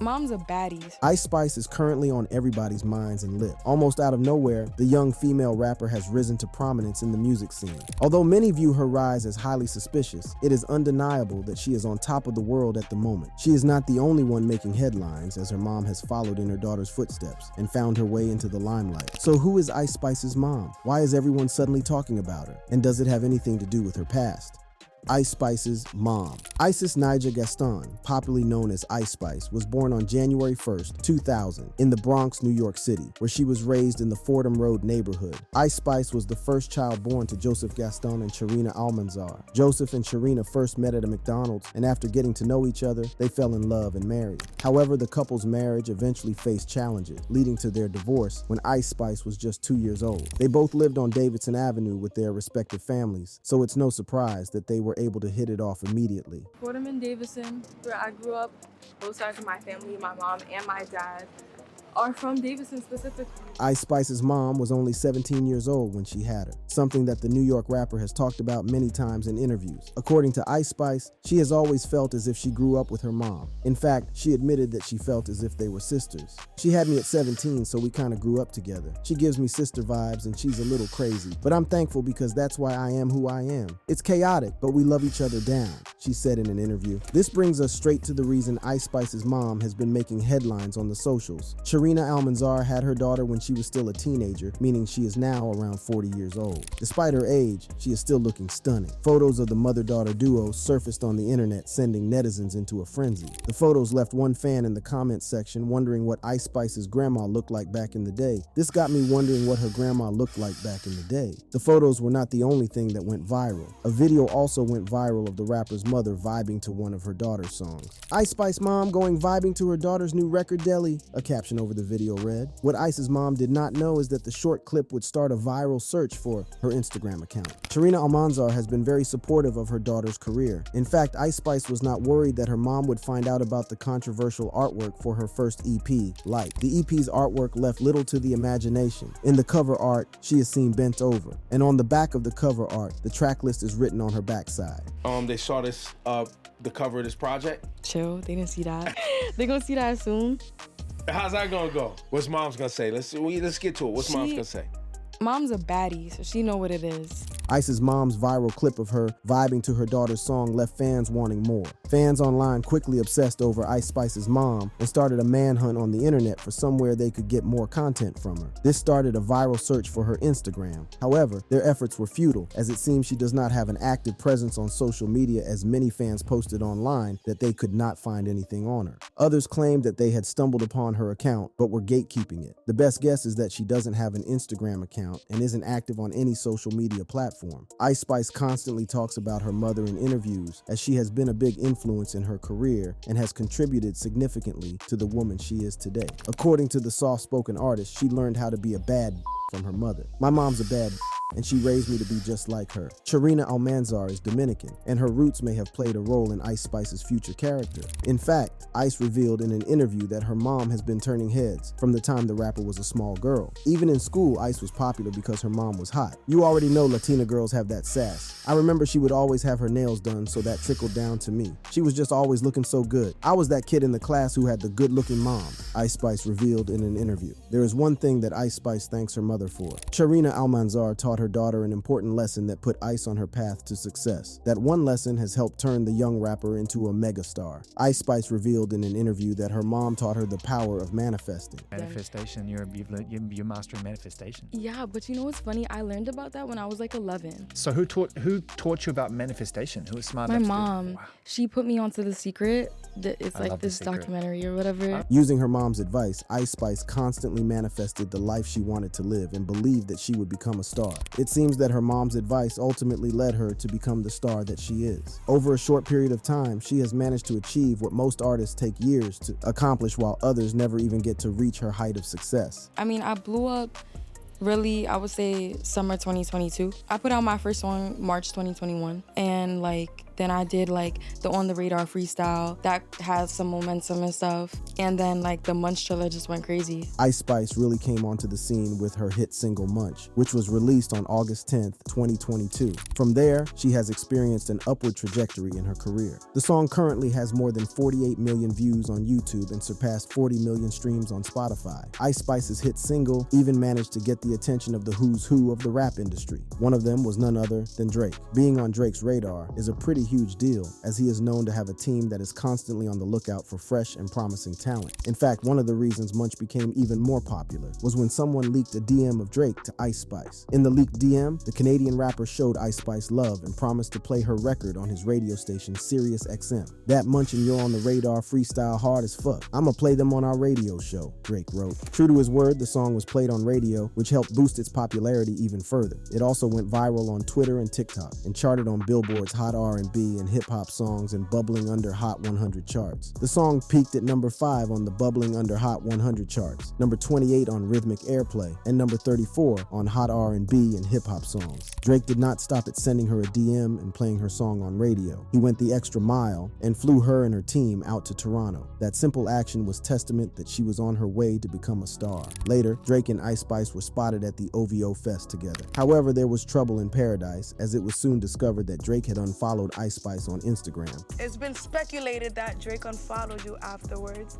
Mom's a baddie. Ice Spice is currently on everybody's minds and lips. Almost out of nowhere, the young female rapper has risen to prominence in the music scene. Although many view her rise as highly suspicious, it is undeniable that she is on top of the world at the moment. She is not the only one making headlines, as her mom has followed in her daughter's footsteps and found her way into the limelight. So who is Ice Spice's mom? Why is everyone suddenly talking about her? And does it have anything to do with her past? Ice Spice's mom. Isis Naija Gaston, popularly known as Ice Spice, was born on January 1st, 2000, in the Bronx, New York City, where she was raised in the Fordham Road neighborhood. Ice Spice was the first child born to Joseph Gaston and Sharina Almanzar. Joseph and Sharina first met at a McDonald's, and after getting to know each other, they fell in love and married. However, the couple's marriage eventually faced challenges, leading to their divorce when Ice Spice was just 2 years old. They both lived on Davidson Avenue with their respective families, so it's no surprise that they were able to hit it off immediately. Fordham and Davidson, where I grew up, both sides of my family, my mom and my dad, are from Davidson specifically. Ice Spice's mom was only 17 years old when she had her, something that the New York rapper has talked about many times in interviews. According to Ice Spice, she has always felt as if she grew up with her mom. In fact, she admitted that she felt as if they were sisters. She had me at 17, so we kind of grew up together. She gives me sister vibes and she's a little crazy, but I'm thankful because that's why I am who I am. It's chaotic, but we love each other down, she said in an interview. This brings us straight to the reason Ice Spice's mom has been making headlines on the socials. Sharina Almanzar had her daughter when she was still a teenager, meaning she is now around 40 years old. Despite her age, she is still looking stunning. Photos of the mother-daughter duo surfaced on the internet, sending netizens into a frenzy. The photos left one fan in the comments section wondering what Ice Spice's grandma looked like back in the day. This got me wondering what her grandma looked like back in the day. The photos were not the only thing that went viral. A video also went viral of the rapper's mother vibing to one of her daughter's songs. Ice Spice mom going vibing to her daughter's new record deli, a caption over the video read. What Ice's mom did not know is that the short clip would start a viral search for her Instagram account. Sharina Almanzar has been very supportive of her daughter's career. In fact, Ice Spice was not worried that her mom would find out about the controversial artwork for her first EP, Light. The EP's artwork left little to the imagination. In the cover art, she is seen bent over, and on the back of the cover art, the track list is written on her backside. They saw this, the cover of this project. Chill, they didn't see that. They gonna see that soon. How's that gonna go? What's mom's gonna say? Let's get to it. What's mom's gonna say? Mom's a baddie, so she know what it is. Ice's mom's viral clip of her vibing to her daughter's song left fans wanting more. Fans online quickly obsessed over Ice Spice's mom and started a manhunt on the internet for somewhere they could get more content from her. This started a viral search for her Instagram. However, their efforts were futile, as it seems she does not have an active presence on social media, as many fans posted online that they could not find anything on her. Others claimed that they had stumbled upon her account but were gatekeeping it. The best guess is that she doesn't have an Instagram account and isn't active on any social media platform. Ice Spice constantly talks about her mother in interviews, as she has been a big influence in her career and has contributed significantly to the woman she is today. According to the soft-spoken artist, she learned how to be a bad from her mother. My mom's a bad and she raised me to be just like her. Sharina Almanzar is Dominican, and her roots may have played a role in Ice Spice's future character. In fact, Ice revealed in an interview that her mom has been turning heads from the time the rapper was a small girl. Even in school, Ice was popular because her mom was hot. You already know Latina girls have that sass. I remember she would always have her nails done, so that trickled down to me. She was just always looking so good. I was that kid in the class who had the good-looking mom, Ice Spice revealed in an interview. There is one thing that Ice Spice thanks her mother for. Sharina Almanzar taught her daughter an important lesson that put Ice on her path to success. That one lesson has helped turn the young rapper into a megastar. Ice Spice revealed in an interview that her mom taught her the power of manifesting. Manifestation, you're mastering manifestation. Yeah, but you know what's funny? I learned about that when I was like 11. So who taught you about manifestation? Who was smart My enough to mom. do it? Wow. She put me onto The Secret. It's I like love The this Secret. documentary or whatever. Using her mom's advice, Ice Spice constantly manifested the life she wanted to live and believed that she would become a star. It seems that her mom's advice ultimately led her to become the star that she is. Over a short period of time, she has managed to achieve what most artists take years to accomplish, while others never even get to reach her height of success. I mean, I blew up really, I would say summer 2022. I put out my first song March 2021, and like Then I did like the On the Radar freestyle that has some momentum and stuff. And then like the Munch trailer just went crazy. Ice Spice really came onto the scene with her hit single Munch, which was released on August 10th, 2022. From there, she has experienced an upward trajectory in her career. The song currently has more than 48 million views on YouTube and surpassed 40 million streams on Spotify. Ice Spice's hit single even managed to get the attention of the who's who of the rap industry. One of them was none other than Drake. Being on Drake's radar is a pretty huge deal, as he is known to have a team that is constantly on the lookout for fresh and promising talent. In fact, one of the reasons Munch became even more popular was when someone leaked a DM of Drake to Ice Spice. In the leaked DM, the Canadian rapper showed Ice Spice love and promised to play her record on his radio station Sirius XM. That Munch and You're on the Radar freestyle hard as fuck. I'ma play them on our radio show, Drake wrote. True to his word, the song was played on radio, which helped boost its popularity even further. It also went viral on Twitter and TikTok and charted on Billboard's Hot R&B and hip-hop songs and Bubbling Under Hot 100 charts. The song peaked at number 5 on the Bubbling Under Hot 100 charts, number 28 on Rhythmic Airplay, and number 34 on Hot R&B and hip-hop songs. Drake did not stop at sending her a DM and playing her song on radio. He went the extra mile and flew her and her team out to Toronto. That simple action was testament that she was on her way to become a star. Later, Drake and Ice Spice were spotted at the OVO Fest together. However, there was trouble in paradise, as it was soon discovered that Drake had unfollowed Ice Spice on Instagram. It's been speculated that Drake unfollowed you afterwards.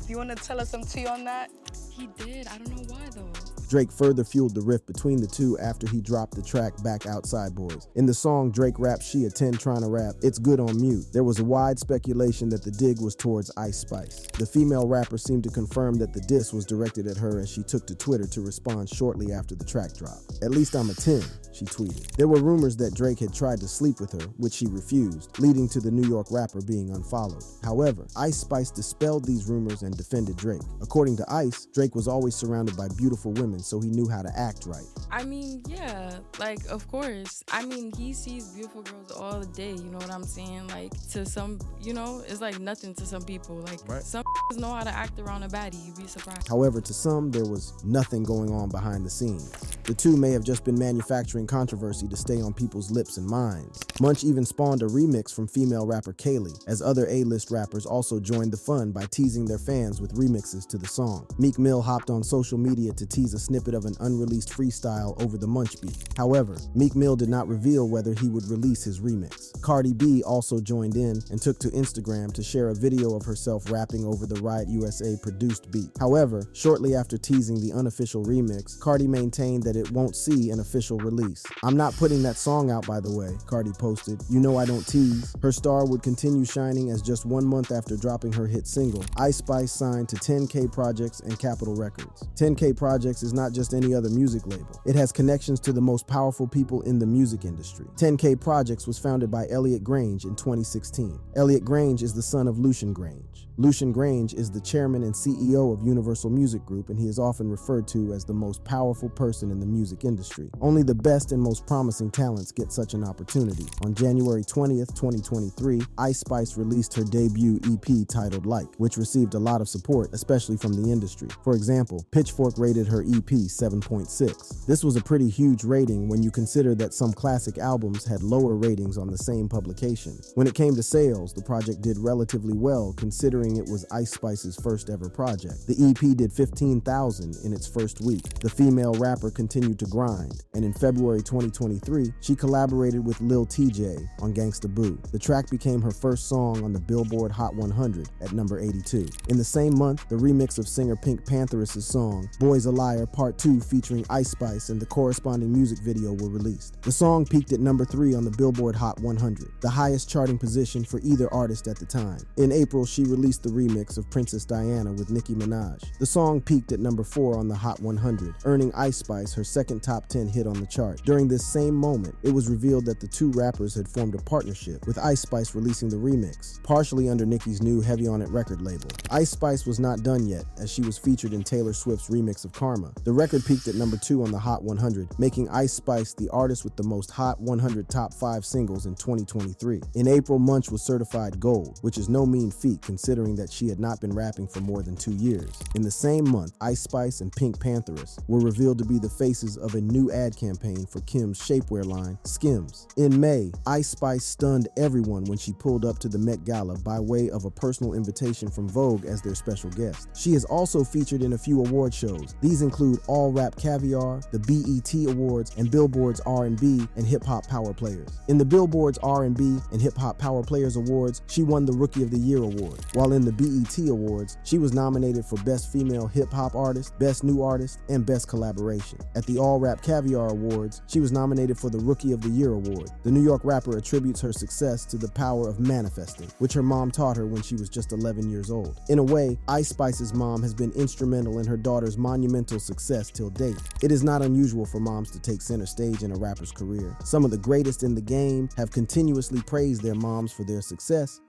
Do you want to tell us some tea on that? He did. I don't know why though. Drake further fueled the rift between the two after he dropped the track Back Outside Boys. In the song Drake raps She a 10 trying to rap It's Good on mute, there was a wide speculation that the dig was towards Ice Spice. The female rapper seemed to confirm that the diss was directed at her as she took to Twitter to respond shortly after the track drop. At least I'm a 10, she tweeted. There were rumors that Drake had tried to sleep with her, which she refused, leading to the New York rapper being unfollowed. However, Ice Spice dispelled these rumors and defended Drake. According to Ice, Drake was always surrounded by beautiful women, so he knew how to act right. I mean, yeah, like, of course. I mean, he sees beautiful girls all day, you know what I'm saying? Like, to some, you know, it's like nothing to some people. Like, some know how to act around a baddie, you'd be surprised. However, to some, there was nothing going on behind the scenes. The two may have just been manufacturing controversy to stay on people's lips and minds. Munch even spawned a remix from female rapper Kaylee, as other A-list rappers also joined the fun by teasing their fans with remixes to the song. Meek Mill hopped on social media to tease a snippet of an unreleased freestyle over the Munch beat. However, Meek Mill did not reveal whether he would release his remix. Cardi B also joined in and took to Instagram to share a video of herself rapping over the Riot USA produced beat. However, shortly after teasing the unofficial remix, Cardi maintained that it won't see an official release. I'm not putting that song out, by the way, Cardi posted. You know I don't tease. Her star would continue shining as just 1 month after dropping her hit single, Ice Spice signed to 10K Projects and Capitol Records. 10K Projects is not just any other music label. It has connections to the most powerful people in the music industry. 10K Projects was founded by Elliot Grange in 2016. Elliot Grange is the son of Lucian Grange. Lucian Grange is the chairman and CEO of Universal Music Group, and he is often referred to as the most powerful person in the music industry. Only the best and most promising talents get such an opportunity. On January 20th, 2023, Ice Spice released her debut EP titled Like, which received a lot of support, especially from the industry. For example, Pitchfork rated her EP 7.6. This was a pretty huge rating when you consider that some classic albums had lower ratings on the same publication. When it came to sales, the project did relatively well considering it was Ice Spice's first ever project. The EP did 15,000 in its first week. The female rapper continued to grind, and in February 2023, she collaborated with Lil TJ on Gangsta Boo. The track became her first song on the Billboard Hot 100 at number 82. In the same month, the remix of singer Pink Pantheress' song Boy's a Liar Part 2 featuring Ice Spice and the corresponding music video were released. The song peaked at number 3 on the Billboard Hot 100, the highest charting position for either artist at the time. In April, she released the remix of Princess Diana with Nicki Minaj. The song peaked at number 4 on the Hot 100, earning Ice Spice her second top 10 hit on the chart. During this same moment, it was revealed that the two rappers had formed a partnership, with Ice Spice releasing the remix, partially under Nicki's new Heavy On It record label. Ice Spice was not done yet, as she was featured in Taylor Swift's remix of Karma. The record peaked at number 2 on the Hot 100, making Ice Spice the artist with the most Hot 100 top 5 singles in 2023. In April, Munch was certified gold, which is no mean feat considering considering that she had not been rapping for more than 2 years. In the same month, Ice Spice and Pink Pantheress were revealed to be the faces of a new ad campaign for Kim's shapewear line, Skims. In May, Ice Spice stunned everyone when she pulled up to the Met Gala by way of a personal invitation from Vogue as their special guest. She is also featured in a few award shows. These include All Rap Caviar, the BET Awards, and Billboard's R&B and Hip Hop Power Players. In the Billboard's R&B and Hip Hop Power Players Awards, she won the Rookie of the Year award, while in the BET Awards, she was nominated for Best Female Hip Hop Artist, Best New Artist, and Best Collaboration. At the All Rap Caviar Awards, she was nominated for the Rookie of the Year award. The New York rapper attributes her success to the power of manifesting, which her mom taught her when she was just 11 years old. In a way, Ice Spice's mom has been instrumental in her daughter's monumental success till date. It is not unusual for moms to take center stage in a rapper's career. Some of the greatest in the game have continuously praised their moms for their success.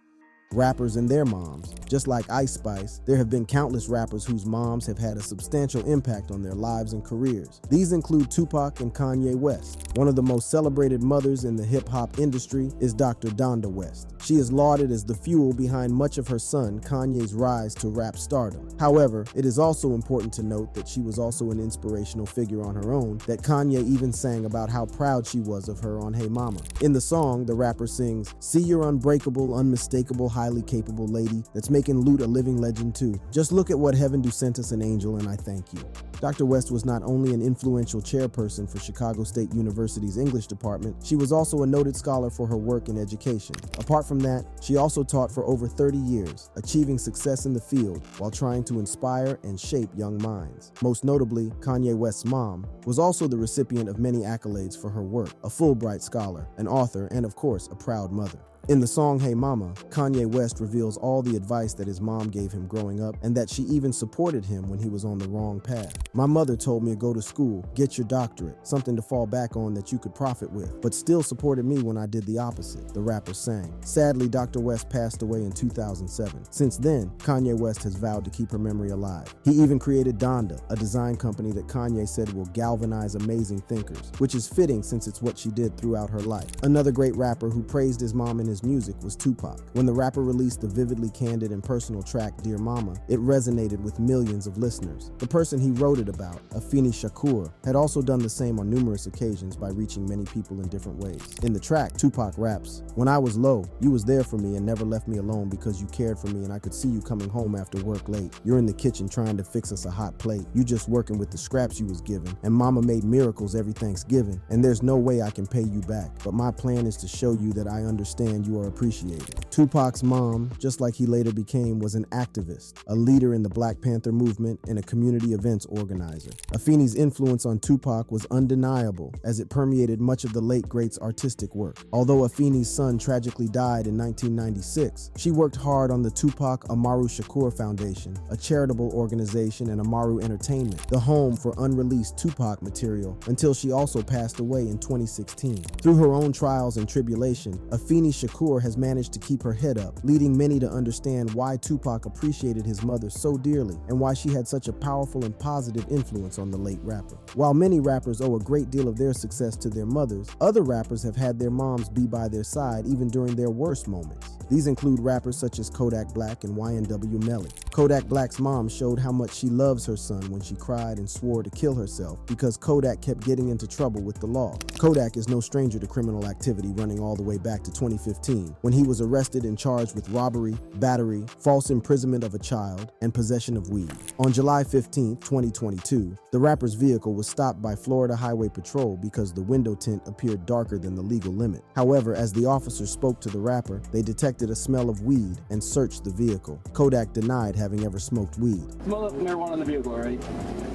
Rappers and their moms. Just like Ice Spice, there have been countless rappers whose moms have had a substantial impact on their lives and careers. These include Tupac and Kanye West. One of the most celebrated mothers in the hip-hop industry is Dr. Donda West. She is lauded as the fuel behind much of her son Kanye's rise to rap stardom. However, it is also important to note that she was also an inspirational figure on her own, that Kanye even sang about how proud she was of her on Hey Mama. In the song, the rapper sings, "See your unbreakable, unmistakable, highly capable lady that's making Lute a living legend too. Just look at what heaven do sent us an angel and I thank you." Dr. West was not only an influential chairperson for Chicago State University's English department, she was also a noted scholar for her work in education. Apart from that, she also taught for over 30 years, achieving success in the field while trying to inspire and shape young minds. Most notably, Kanye West's mom was also the recipient of many accolades for her work, a Fulbright scholar, an author, and of course, a proud mother. In the song Hey Mama, Kanye West reveals all the advice that his mom gave him growing up and that she even supported him when he was on the wrong path. "My mother told me to go to school, get your doctorate, something to fall back on that you could profit with, but still supported me when I did the opposite," the rapper sang. Sadly, Dr. West passed away in 2007. Since then, Kanye West has vowed to keep her memory alive. He even created Donda, a design company that Kanye said will galvanize amazing thinkers, which is fitting since it's what she did throughout her life. Another great rapper who praised his mom in his music was Tupac. When the rapper released the vividly candid and personal track Dear Mama, it resonated with millions of listeners. The person he wrote it about, Afeni Shakur, had also done the same on numerous occasions by reaching many people in different ways. In the track, Tupac raps, "When I was low, you was there for me and never left me alone because you cared for me and I could see you coming home after work late. You're in the kitchen trying to fix us a hot plate. You just working with the scraps you was given. And mama made miracles every Thanksgiving. And there's no way I can pay you back. But my plan is to show you that I understand you are appreciated." Tupac's mom, just like he later became, was an activist, a leader in the Black Panther movement, and a community events organizer. Afeni's influence on Tupac was undeniable, as it permeated much of the late great's artistic work. Although Afeni's son tragically died in 1996, she worked hard on the Tupac Amaru Shakur Foundation, a charitable organization, and Amaru Entertainment, the home for unreleased Tupac material, until she also passed away in 2016. Through her own trials and tribulation, Afeni Shakur has managed to keep her head up, leading many to understand why Tupac appreciated his mother so dearly and why she had such a powerful and positive influence on the late rapper. While many rappers owe a great deal of their success to their mothers, other rappers have had their moms be by their side even during their worst moments. These include rappers such as Kodak Black and YNW Melly. Kodak Black's mom showed how much she loves her son when she cried and swore to kill herself because Kodak kept getting into trouble with the law. Kodak is no stranger to criminal activity running all the way back to 2015, when he was arrested and charged with robbery, battery, false imprisonment of a child, and possession of weed. On July 15, 2022, the rapper's vehicle was stopped by Florida Highway Patrol because the window tint appeared darker than the legal limit. However, as the officers spoke to the rapper, they detected a smell of weed and searched the vehicle. Kodak denied having ever smoked weed. Smell of marijuana in the vehicle, right?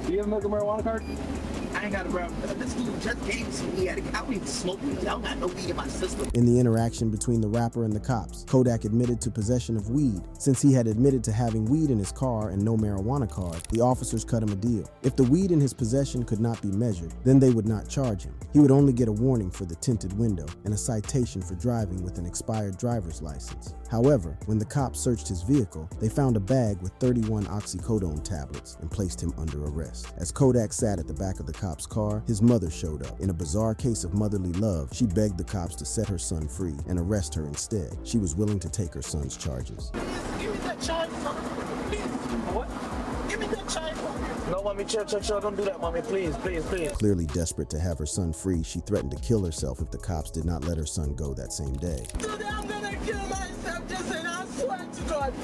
Do you have a medical marijuana card? I ain't got a bro. This dude just gave me some weed. I don't even smoke weed. I don't got no weed in my system. In the interaction between the rapper and the cops, Kodak admitted to possession of weed. Since he had admitted to having weed in his car and no marijuana card, the officers cut him a deal. If the weed in his possession could not be measured, then they would not charge him. He would only get a warning for the tinted window and a citation for driving with an expired driver's license. However, when the cops searched his vehicle, they found a bag with 31 oxycodone tablets and placed him under arrest. As Kodak sat at the back of the cop cop's car, his mother showed up. In a bizarre case of motherly love, she begged the cops to set her son free and arrest her instead. She was willing to take her son's charges. Give me that child, please. What? Give me that child. No, mommy, chill, don't do that, mommy, please. Clearly desperate to have her son free, she threatened to kill herself if the cops did not let her son go that same day. Today I'm gonna kill myself, just and I swear to God.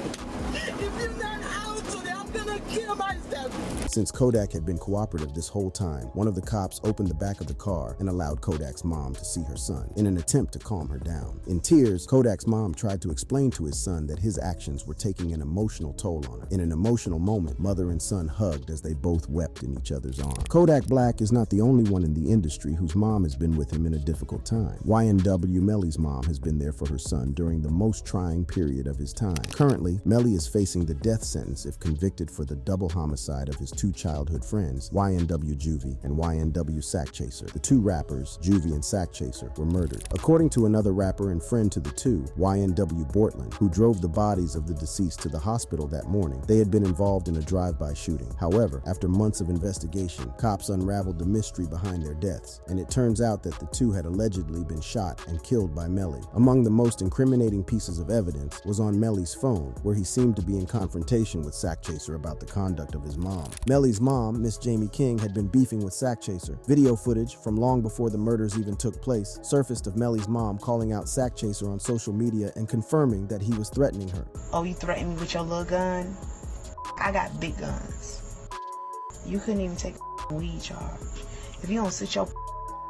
If you're not out today, I'm gonna kill myself. Since Kodak had been cooperative this whole time, one of the cops opened the back of the car and allowed Kodak's mom to see her son in an attempt to calm her down. In tears, Kodak's mom tried to explain to his son that his actions were taking an emotional toll on her. In an emotional moment, mother and son hugged as they both wept in each other's arms. Kodak Black is not the only one in the industry whose mom has been with him in a difficult time. YNW Melly's mom has been there for her son during the most trying period of his time. Currently, Melly is facing the death sentence if convicted for the double homicide of his two childhood friends, YNW Juvie and YNW Sack Chaser. The two rappers, Juvie and Sack Chaser, were murdered. According to another rapper and friend to the two, YNW Bortland, who drove the bodies of the deceased to the hospital that morning, they had been involved in a drive-by shooting. However, after months of investigation, cops unraveled the mystery behind their deaths, and it turns out that the two had allegedly been shot and killed by Melly. Among the most incriminating pieces of evidence was on Melly's phone, where he seemed to be in confrontation with Sack Chaser about the conduct of his mom. Melly's mom, Miss Jamie King, had been beefing with Sack Chaser. Video footage from long before the murders even took place surfaced of Melly's mom calling out Sack Chaser on social media and confirming that he was threatening her. Oh, you threatened me with your little gun? I got big guns. You couldn't even take a weed charge. If you don't sit your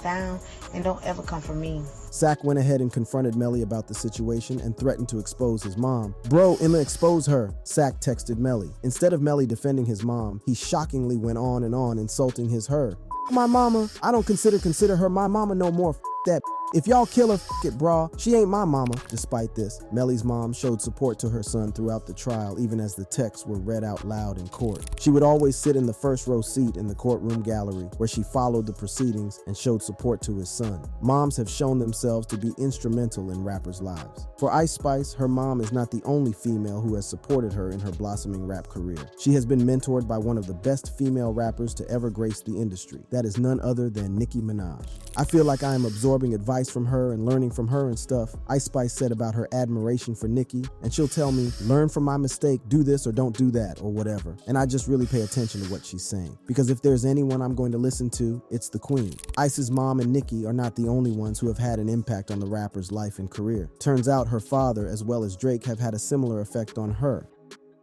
down and don't ever come for me. Sack went ahead and confronted Melly about the situation and threatened to expose his mom. "Bro, I'ma expose her," Sack texted Melly. Instead of Melly defending his mom, he shockingly went on and on insulting her. "My mama, I don't consider her my mama no more. That. If y'all kill her, it, brah. She ain't my mama." Despite this, Melly's mom showed support to her son throughout the trial, even as the texts were read out loud in court. She would always sit in the first row seat in the courtroom gallery, where she followed the proceedings and showed support to his son. Moms have shown themselves to be instrumental in rappers' lives. For Ice Spice, her mom is not the only female who has supported her in her blossoming rap career. She has been mentored by one of the best female rappers to ever grace the industry. That is none other than Nicki Minaj. "I feel like I am absorbing advice from her and learning from her and stuff," Ice Spice said about her admiration for Nicki, "and she'll tell me, learn from my mistake, do this or don't do that, or whatever. And I just really pay attention to what she's saying. Because if there's anyone I'm going to listen to, it's the queen." Ice's mom and Nicki are not the only ones who have had an impact on the rapper's life and career. Turns out her father, as well as Drake, have had a similar effect on her.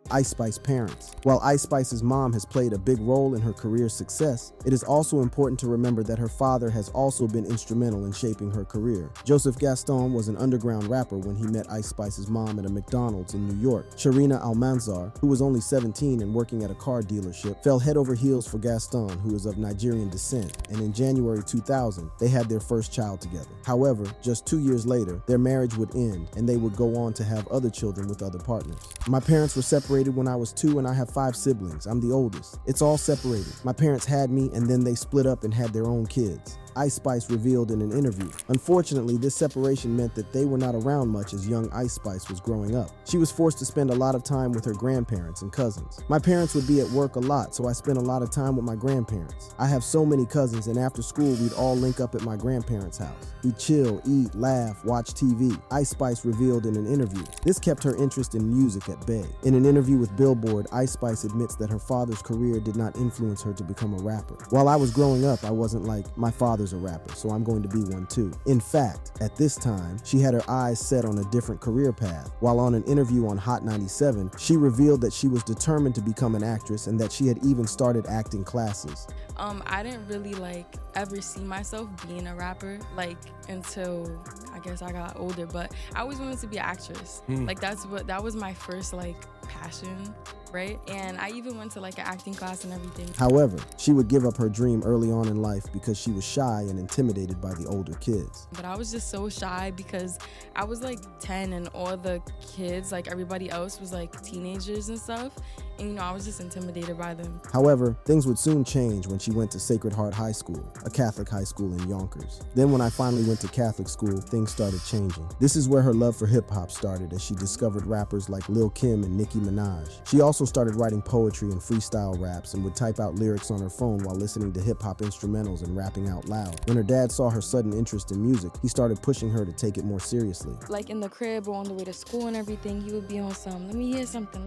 Ice Spice's parents. While Ice Spice's mom has played a big role in her career's success, it is also important to remember that her father has also been instrumental in shaping her career. Joseph Gaston was an underground rapper when he met Ice Spice's mom at a McDonald's in New York. Sharina Almanzar, who was only 17 and working at a car dealership, fell head over heels for Gaston, who is of Nigerian descent, and in January 2000, they had their first child together. However, just 2 years later, their marriage would end, and they would go on to have other children with other partners. "My parents were separated when I was 2 and I have 5 siblings. I'm the oldest. It's all separated. My parents had me and then they split up and had their own kids," Ice Spice revealed in an interview. Unfortunately, this separation meant that they were not around much as young Ice Spice was growing up. She was forced to spend a lot of time with her grandparents and cousins. "My parents would be at work a lot, so I spent a lot of time with my grandparents. I have so many cousins, and after school, we'd all link up at my grandparents' house. We'd chill, eat, laugh, watch TV," Ice Spice revealed in an interview. This kept her interest in music at bay. In an interview with Billboard, Ice Spice admits that her father's career did not influence her to become a rapper. "While I was growing up, I wasn't like, my father's a rapper, so I'm going to be one too." In fact, at this time, she had her eyes set on a different career path. While on an interview on Hot 97, she revealed that she was determined to become an actress and that she had even started acting classes. I didn't really ever see myself being a rapper until I guess I got older, but I always wanted to be an actress. That was my first passion, right? And I even went to an acting class and everything. However, she would give up her dream early on in life because she was shy and intimidated by the older kids. But I was just so shy because I was 10 and all the kids, everybody else was teenagers and stuff. And I was just intimidated by them. However, things would soon change when she went to Sacred Heart High School, a Catholic high school in Yonkers. Then when I finally went to Catholic school, things started changing. This is where her love for hip-hop started as she discovered rappers like Lil Kim and Nicki Minaj. She also started writing poetry and freestyle raps and would type out lyrics on her phone while listening to hip-hop instrumentals and rapping out loud. When her dad saw her sudden interest in music, he started pushing her to take it more seriously. Like in the crib or on the way to school and everything, he would be on some, let me hear something,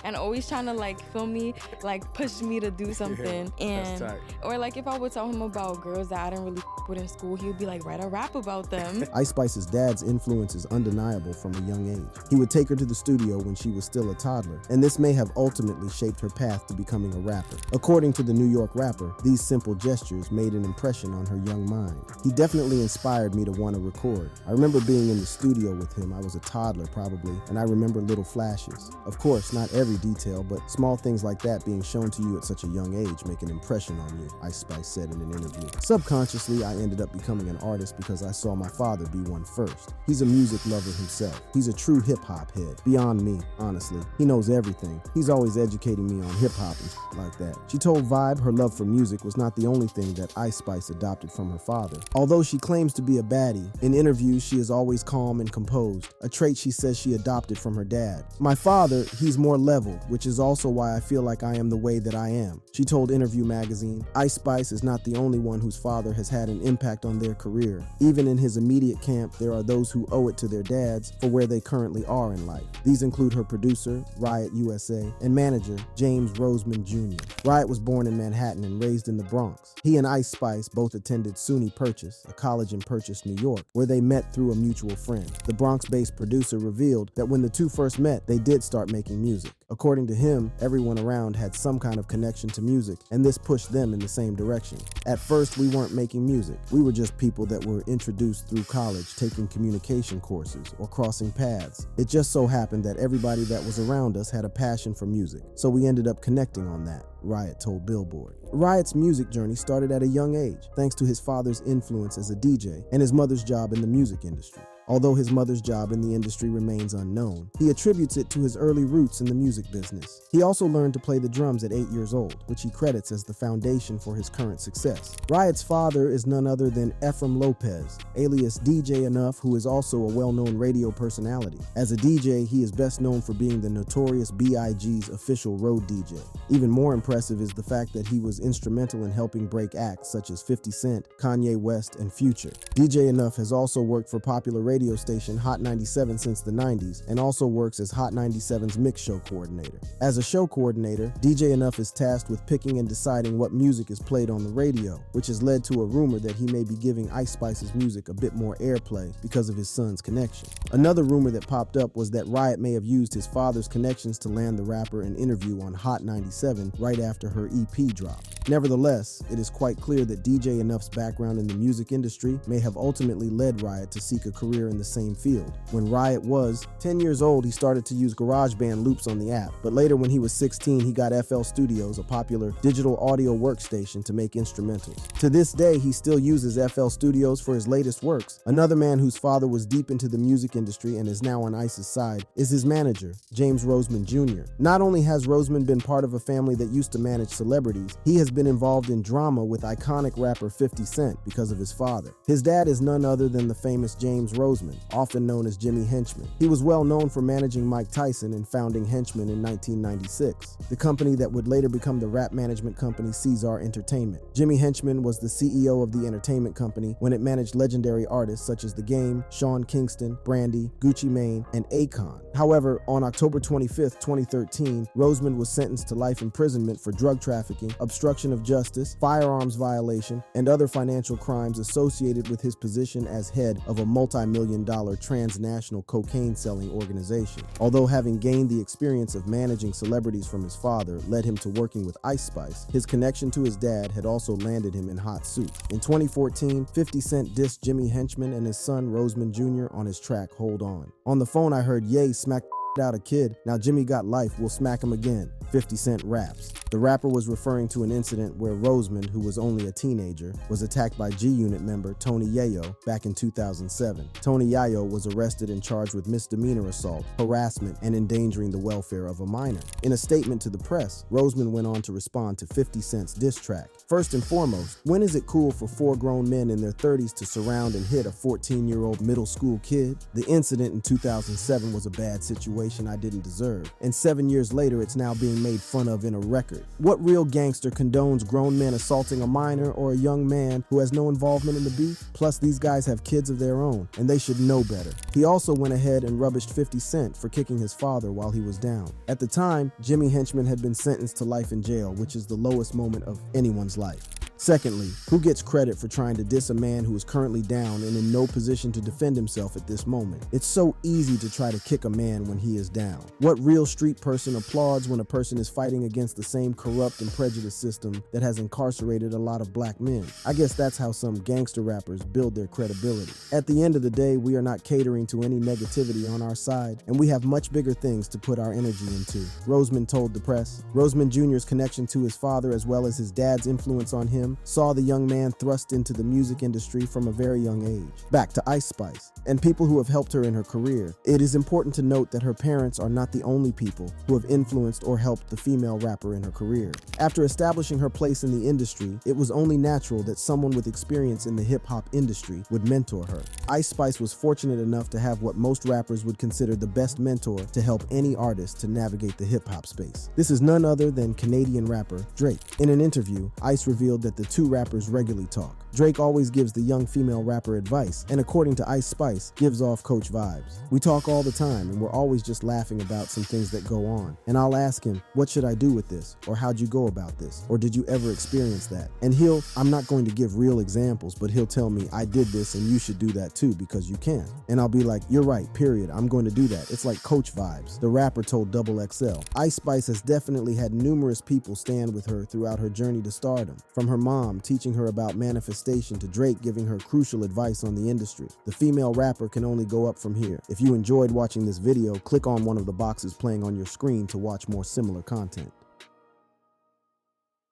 and always trying to like feel me, like push me to do something. And or like if I would tell him about girls that I didn't really with in school, he would be like, write a rap about them. Ice Spice's dad's influence is undeniable from a young age. He would take her to the studio when she was still a toddler, and this may have ultimately shaped her path to becoming a rapper. According to the New York Rapper, these simple gestures made an impression on her young mind. He definitely inspired me to want to record. I remember being in the studio with him. I was a toddler probably, and I remember little flashes. Of course, not every detail, but small things like that being shown to you at such a young age make an impression on you, Ice Spice said in an interview. Subconsciously, I ended up becoming an artist because I saw my father be one first. He's a music lover himself. He's a true hip-hop head. Beyond me, honestly. He knows everything. He's always educating me on hip-hop and like that. She told Vibe her love for music was not the only thing that Ice Spice adopted from her father. Although she claims to be a baddie, in interviews she is always calm and composed, a trait she says she adopted from her dad. My father, he's more leveled, which is also why I feel like I am the way that I am. She told Interview magazine, Ice Spice is not the only one whose father has had an impact on their career. Even in his immediate camp, there are those who owe it to their dads for where they currently are in life. These include her producer, Riot USA, and manager, James Roseman Jr. Riot was born in Manhattan and raised in the Bronx. He and Ice Spice both attended SUNY Purchase, a college in Purchase, New York, where they met through a mutual friend. The Bronx-based producer revealed that when the two first met, they did start making music. According to him, everyone around had some kind of connection to music, and this pushed them in the same direction. At first, we weren't making music. We were just people that were introduced through college, taking communication courses or crossing paths. It just so happened that everybody that was around us had a passion for music, so we ended up connecting on that, Riot told Billboard. Riot's music journey started at a young age, thanks to his father's influence as a DJ and his mother's job in the music industry. Although his mother's job in the industry remains unknown, he attributes it to his early roots in the music business. He also learned to play the drums at 8 years old, which he credits as the foundation for his current success. Riot's father is none other than Ephraim Lopez, alias DJ Enough, who is also a well-known radio personality. As a DJ, he is best known for being the notorious B.I.G.'s official road DJ. Even more impressive is the fact that he was instrumental in helping break acts such as 50 Cent, Kanye West, and Future. DJ Enough has also worked for popular radio station Hot 97 since the 90s and also works as Hot 97's mix show coordinator. As a show coordinator, DJ Enough is tasked with picking and deciding what music is played on the radio, which has led to a rumor that he may be giving Ice Spice's music a bit more airplay because of his son's connection. Another rumor that popped up was that Riot may have used his father's connections to land the rapper an interview on Hot 97 right after her EP dropped. Nevertheless, it is quite clear that DJ Enough's background in the music industry may have ultimately led Riot to seek a career in the same field. When Riot was 10 years old, he started to use GarageBand loops on the app, but later when he was 16, he got FL Studios, a popular digital audio workstation, to make instrumentals. To this day, he still uses FL Studios for his latest works. Another man whose father was deep into the music industry and is now on Ice's side is his manager, James Roseman Jr. Not only has Roseman been part of a family that used to manage celebrities, he has been involved in drama with iconic rapper 50 Cent because of his father. His dad is none other than the famous James Roseman, often known as Jimmy Henchman. He was well known for managing Mike Tyson and founding Henchman in 1996, the company that would later become the rap management company Caesar Entertainment. Jimmy Henchman was the CEO of the entertainment company when it managed legendary artists such as The Game, Sean Kingston, Brandy, Gucci Mane, and Akon. However, on October 25, 2013, Roseman was sentenced to life imprisonment for drug trafficking, obstruction of justice, firearms violation, and other financial crimes associated with his position as head of a multi-million-dollar transnational cocaine-selling organization. Although having gained the experience of managing celebrities from his father led him to working with Ice Spice, his connection to his dad had also landed him in hot soup. In 2014, 50 Cent dissed Jimmy Henchman and his son Roseman Jr. on his track Hold On. On the phone I heard Ye smack out a kid, now Jimmy got life, we'll smack him again. 50 Cent raps. The rapper was referring to an incident where Roseman, who was only a teenager, was attacked by G-Unit member Tony Yayo back in 2007. Tony Yayo was arrested and charged with misdemeanor assault, harassment, and endangering the welfare of a minor. In a statement to the press, Roseman went on to respond to 50 Cent's diss track. First and foremost, when is it cool for 4 grown men in their 30s to surround and hit a 14-year-old middle school kid? The incident in 2007 was a bad situation I didn't deserve, and 7 years later it's now being made fun of in a record. What real gangster condones grown men assaulting a minor or a young man who has no involvement in the beef? Plus, these guys have kids of their own, and they should know better. He also went ahead and rubbished 50 Cent for kicking his father while he was down. At the time, Jimmy Henchman had been sentenced to life in jail, which is the lowest moment of anyone's life. Secondly, who gets credit for trying to diss a man who is currently down and in no position to defend himself at this moment? It's so easy to try to kick a man when he is down. What real street person applauds when a person is fighting against the same corrupt and prejudiced system that has incarcerated a lot of black men? I guess that's how some gangster rappers build their credibility. At the end of the day, we are not catering to any negativity on our side, and we have much bigger things to put our energy into, Roseman told the press. Roseman Jr.'s connection to his father as well as his dad's influence on him saw the young man thrust into the music industry from a very young age. Back to Ice Spice and people who have helped her in her career. It is important to note that her parents are not the only people who have influenced or helped the female rapper in her career. After establishing her place in the industry, it was only natural that someone with experience in the hip-hop industry would mentor her. Ice Spice was fortunate enough to have what most rappers would consider the best mentor to help any artist to navigate the hip-hop space. This is none other than Canadian rapper Drake. In an interview, Ice revealed that the two rappers regularly talk. Drake always gives the young female rapper advice, and according to Ice Spice, gives off Coach vibes. We talk all the time, and we're always just laughing about some things that go on. And I'll ask him, what should I do with this? Or how'd you go about this? Or did you ever experience that? And I'm not going to give real examples, but he'll tell me, I did this and you should do that too because you can. And I'll be like, you're right, period. I'm going to do that. It's like Coach vibes, the rapper told Double XL. Ice Spice has definitely had numerous people stand with her throughout her journey to stardom. From her mom teaching her about manifestation to Drake giving her crucial advice on the industry. The female rapper can only go up from here. If you enjoyed watching this video, click on one of the boxes playing on your screen to watch more similar content.